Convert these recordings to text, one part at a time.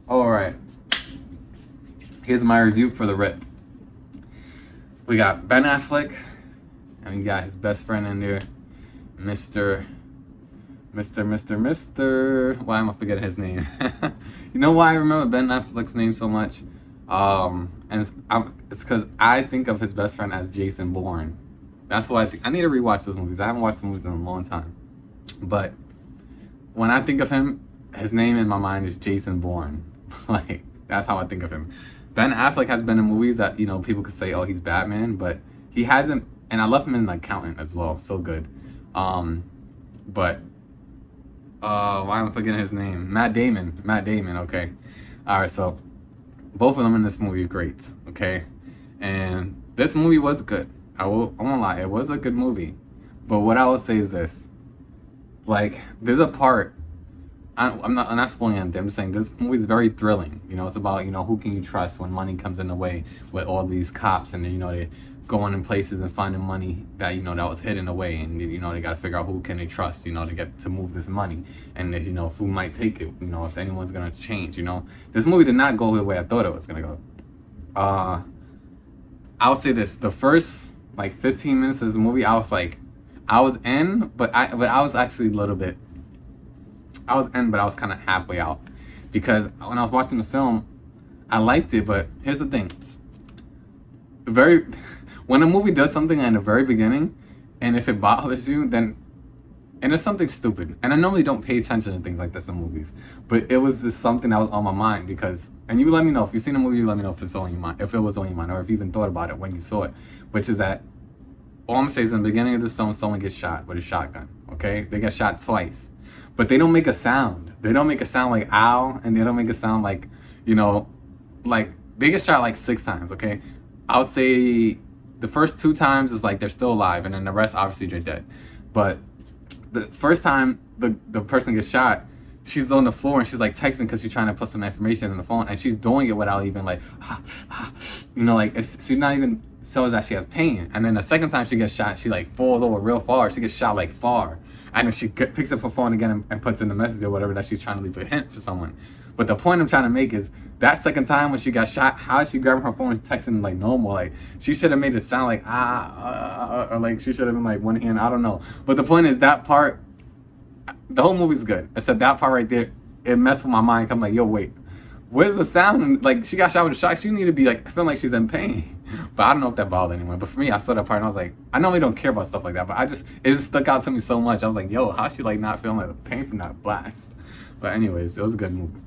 All right. Here's my review for The Rip. We got Ben Affleck, and we got his best friend in there, Mr. Why am I forgetting his name? You know why I remember Ben Affleck's name so much? And it's because I think of his best friend as Jason Bourne. That's why I think. I need to rewatch those movies. I haven't watched the movies in a long time. But when I think of him, his name in my mind is Jason Bourne. Like, that's how I think of him. Ben Affleck has been in movies that, people could say, oh, he's Batman, but he hasn't, and I love him in Accountant as well. So good. But why am I forgetting his name? Matt Damon, okay. Alright, so both of them in this movie are great, okay? And this movie was good. I won't lie, it was a good movie. But what I will say is this. Like, there's a part, I'm not spoiling anything. I'm just saying this movie is very thrilling. It's about, who can you trust when money comes in the way with all these cops, and they going in places and finding money that, that was hidden away, and they got to figure out who can they trust, to get to move this money, and if, who might take it, if anyone's gonna change. This movie did not go the way I thought it was gonna go. I'll say this: the first 15 minutes of this movie, I was in, but I was actually a little bit. I was in, but I was kind of halfway out, because when I was watching the film, I liked it. But here's the thing: when a movie does something in the very beginning, and if it bothers you, then it's something stupid. And I normally don't pay attention to things like this in movies, but it was just something that was on my mind and you let me know if you've seen a movie. You let me know if it's on your mind, if it was on your mind, or if you even thought about it when you saw it. Which is that all I'm gonna say is in the beginning of this film, someone gets shot with a shotgun. Okay, they get shot twice. But they don't make a sound. They don't make a sound like ow, and they don't make a sound like, they get shot 6 times, okay? I would say the first 2 times is they're still alive, and then the rest, obviously, they're dead. But the first time the person gets shot, she's on the floor, and she's texting because she's trying to put some information in the phone, and she's doing it without even she's not even shows that she has pain. And then the second time she gets shot, she falls over real far. She gets shot far. And then she picks up her phone again and puts in the message or whatever that she's trying to leave a hint for someone. But the point I'm trying to make is that second time when she got shot, how is she grabbing her phone and texting normal? She should have made it sound or she should have been one hand. I don't know. But the point is that part, the whole movie's good. Except that part right there, it messed with my mind. I'm yo, wait, where's the sound? And she got shot with a shot. She need to be feeling like she's in pain. But I don't know if that bothered anyone. But for me, I saw that part and I was I normally don't care about stuff like that, but it just stuck out to me so much. I was yo, how's she not feeling the pain from that blast? But anyways, it was a good movie.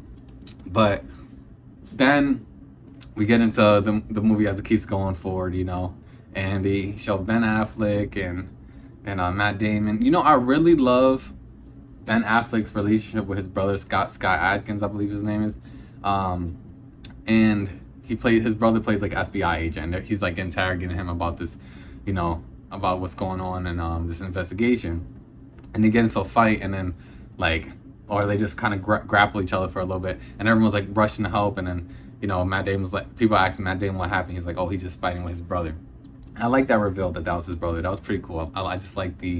But then we get into the movie as it keeps going forward, and they show Ben Affleck and Matt Damon. I really love Ben Affleck's relationship with his brother Scott Adkins, I believe his name is, and his brother plays FBI agent. He's interrogating him about this, about what's going on in this investigation, and they get into a fight, and then or they just kind of grapple each other for a little bit, and everyone's rushing to help, and then Matt Damon's people asking Matt Damon what happened. He's oh, he's just fighting with his brother. I like that reveal that was his brother. That was pretty cool. I just like that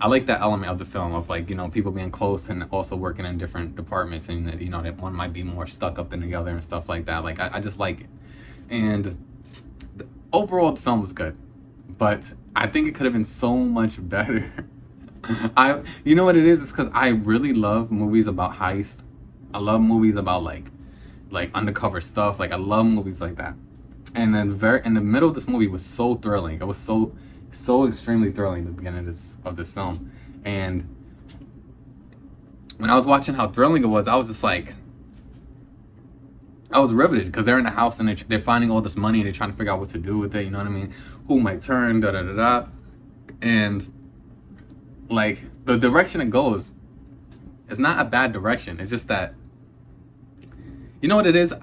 element of the film of people being close and also working in different departments, and that one might be more stuck up than the other and stuff like that. I just like it. And overall the film was good, but I think it could have been so much better. You know what it is? It's because I really love movies about heist. I love movies about like undercover stuff. I love movies like that. And then in the middle of this movie was so thrilling. It was so extremely thrilling at the beginning of this film. And when I was watching how thrilling it was, I was just I was riveted, because they're in the house and they're finding all this money and they're trying to figure out what to do with it. You know what I mean? Who might turn, da da da da. And the direction it goes, it's not a bad direction. It's just that, you know what it is?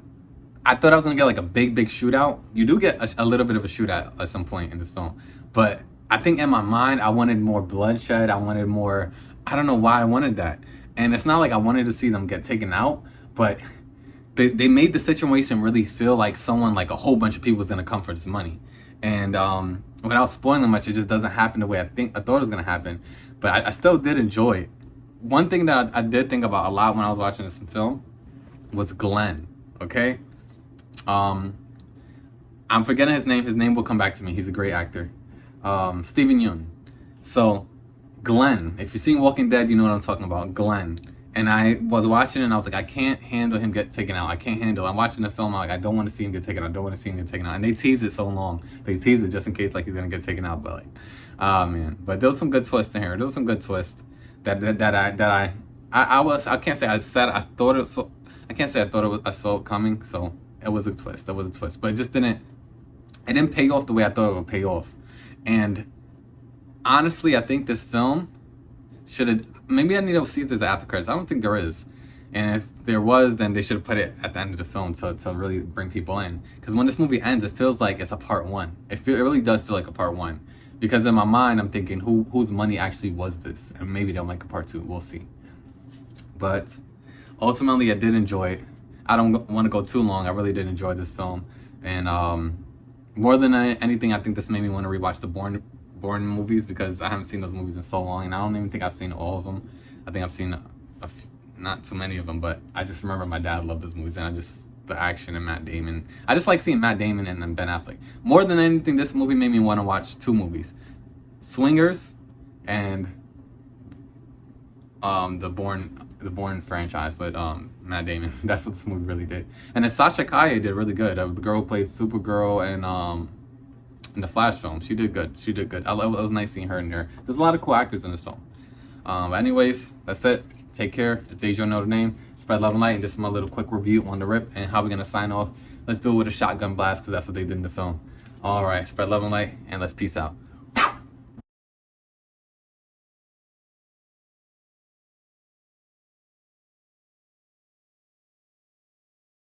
I thought I was gonna get a big shootout. You do get a little bit of a shootout at some point in this film, but I think in my mind I wanted more bloodshed. I wanted more. I don't know why I wanted that, and it's not I wanted to see them get taken out, but they made the situation really feel like someone, a whole bunch of people was gonna come for this money, and without spoiling much, it just doesn't happen the way I thought it was gonna happen. But I still did enjoy it. one thing that I did think about a lot when I was watching this film was Glenn. Okay, I'm forgetting his name. His name will come back to me. He's a great actor. Steven Yeun. So, Glenn. If you've seen Walking Dead, you know what I'm talking about. Glenn. And I was watching it and I was like, I can't handle him get taken out. I can't handle it. I'm watching the film. I'm like, I don't want to see him get taken out. I don't want to see him get taken out. And they tease it so long. They tease it just in case like he's gonna get taken out. But like, oh man. But there was some good twists in here. There was some good twists I can't say I said I thought it so I can't say I thought it was I saw it coming. So it was a twist. It was a twist. But it didn't pay off the way I thought it would pay off. And honestly, I think this film should have. Maybe I need to see if there's an after credits. I don't think there is. And if there was, then they should have put it at the end of the film to really bring people in. Because when this movie ends, it feels like it's a part one. It really does feel like a part one. Because in my mind, I'm thinking, whose money actually was this? And maybe they'll make a part two. We'll see. But ultimately, I did enjoy it. I don't want to go too long. I really did enjoy this film. And more than anything, I think this made me want to rewatch the Bourne movies because I haven't seen those movies in so long, and I don't even think I've seen all of them. I think I've seen not too many of them, but I just remember my dad loved those movies, and the action and Matt Damon. I just like seeing Matt Damon and Ben Affleck. More than anything, this movie made me want to watch two movies, Swingers and the Bourne franchise, but Matt Damon. That's what this movie really did. And then Sasha Calle did really good. The girl who played Supergirl and in the Flash film, she did good. It was nice seeing her in there. There's a lot of cool actors in this film. But anyways, that's it. Take care. It's Deja Notre Dame. Spread love and light. And this is my little quick review on the rip and how we're gonna sign off. Let's do it with a shotgun blast because that's what they did in the film. All right, spread love and light, and let's peace out.